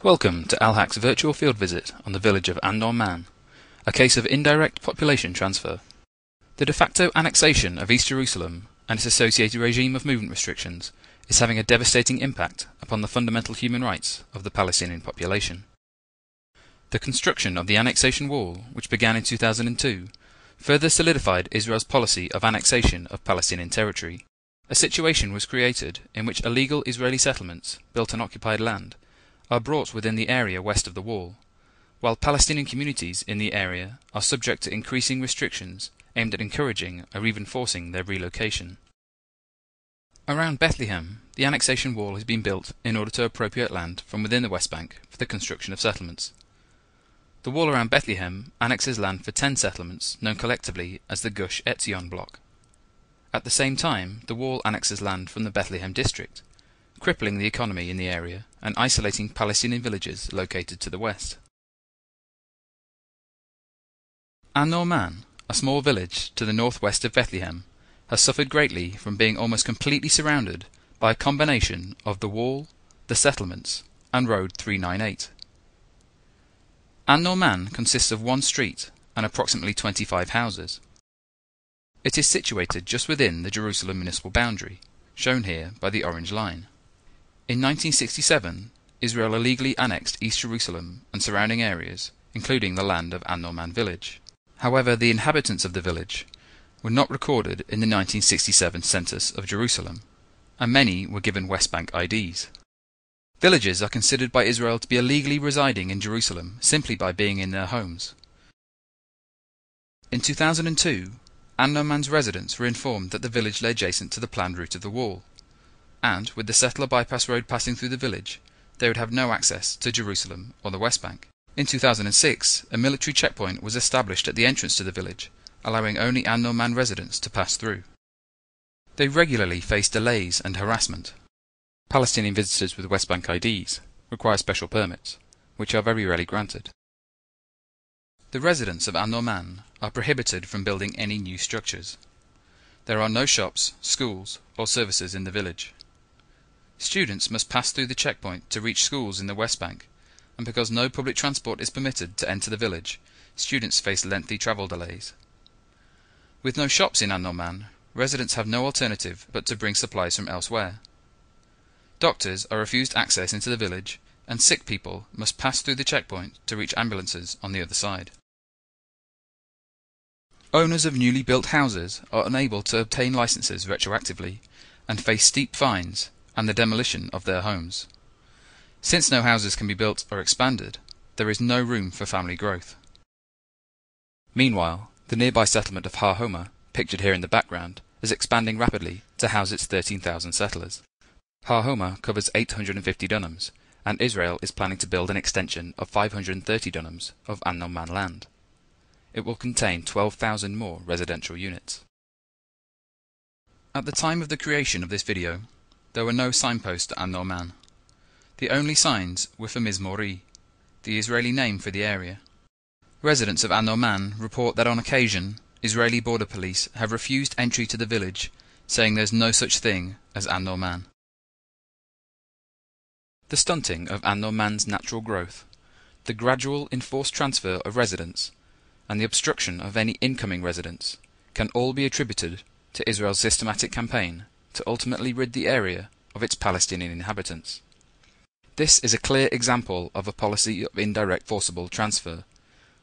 Welcome to Al-Haq's virtual field visit on the village of An-Nu'man, a case of indirect population transfer. The de facto annexation of East Jerusalem and its associated regime of movement restrictions is having a devastating impact upon the fundamental human rights of the Palestinian population. The construction of the annexation wall, which began in 2002, further solidified Israel's policy of annexation of Palestinian territory. A situation was created in which illegal Israeli settlements, built on occupied land, are brought within the area west of the wall, while Palestinian communities in the area are subject to increasing restrictions aimed at encouraging or even forcing their relocation. Around Bethlehem, the annexation wall has been built in order to appropriate land from within the West Bank for the construction of settlements. The wall around Bethlehem annexes land for 10 settlements known collectively as the Gush Etzion block. At the same time, the wall annexes land from the Bethlehem district, crippling the economy in the area and isolating Palestinian villages located to the west. An-Nu'man, a small village to the northwest of Bethlehem, has suffered greatly from being almost completely surrounded by a combination of the wall, the settlements, and Road 398. An-Nu'man consists of one street and approximately 25 houses. It is situated just within the Jerusalem municipal boundary, shown here by the orange line. In 1967, Israel illegally annexed East Jerusalem and surrounding areas, including the land of An-Nu'man village. However, the inhabitants of the village were not recorded in the 1967 census of Jerusalem, and many were given West Bank IDs. Villagers are considered by Israel to be illegally residing in Jerusalem simply by being in their homes. In 2002, An-Nu'man's residents were informed that the village lay adjacent to the planned route of the wall, and with the settler bypass road passing through the village, they would have no access to Jerusalem or the West Bank. In 2006, a military checkpoint was established at the entrance to the village, allowing only An-Nu'man residents to pass through. They regularly face delays and harassment. Palestinian visitors with West Bank IDs require special permits, which are very rarely granted. The residents of An-Nu'man are prohibited from building any new structures. There are no shops, schools, or services in the village. Students must pass through the checkpoint to reach schools in the West Bank, and because no public transport is permitted to enter the village, students face lengthy travel delays. With no shops in An-Nu'man, residents have no alternative but to bring supplies from elsewhere. Doctors are refused access into the village, and sick people must pass through the checkpoint to reach ambulances on the other side. Owners of newly built houses are unable to obtain licenses retroactively and face steep fines and the demolition of their homes. Since no houses can be built or expanded, there is no room for family growth. Meanwhile, the nearby settlement of Har Homa, pictured here in the background, is expanding rapidly to house its 13,000 settlers. Har Homa covers 850 dunams, and Israel is planning to build an extension of 530 dunams of An-Nu'man land. It will contain 12,000 more residential units. At the time of the creation of this video, there were no signposts to An-Nu'man. The only signs were for Mizmori, the Israeli name for the area. Residents of An-Nu'man report that on occasion, Israeli border police have refused entry to the village, saying there's no such thing as An-Nu'man. The stunting of An-Nu'man's natural growth, the gradual enforced transfer of residents, and the obstruction of any incoming residents can all be attributed to Israel's systematic campaign to ultimately rid the area of its Palestinian inhabitants. This is a clear example of a policy of indirect forcible transfer,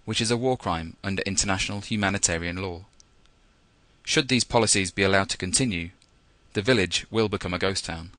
which is a war crime under international humanitarian law. Should these policies be allowed to continue, the village will become a ghost town.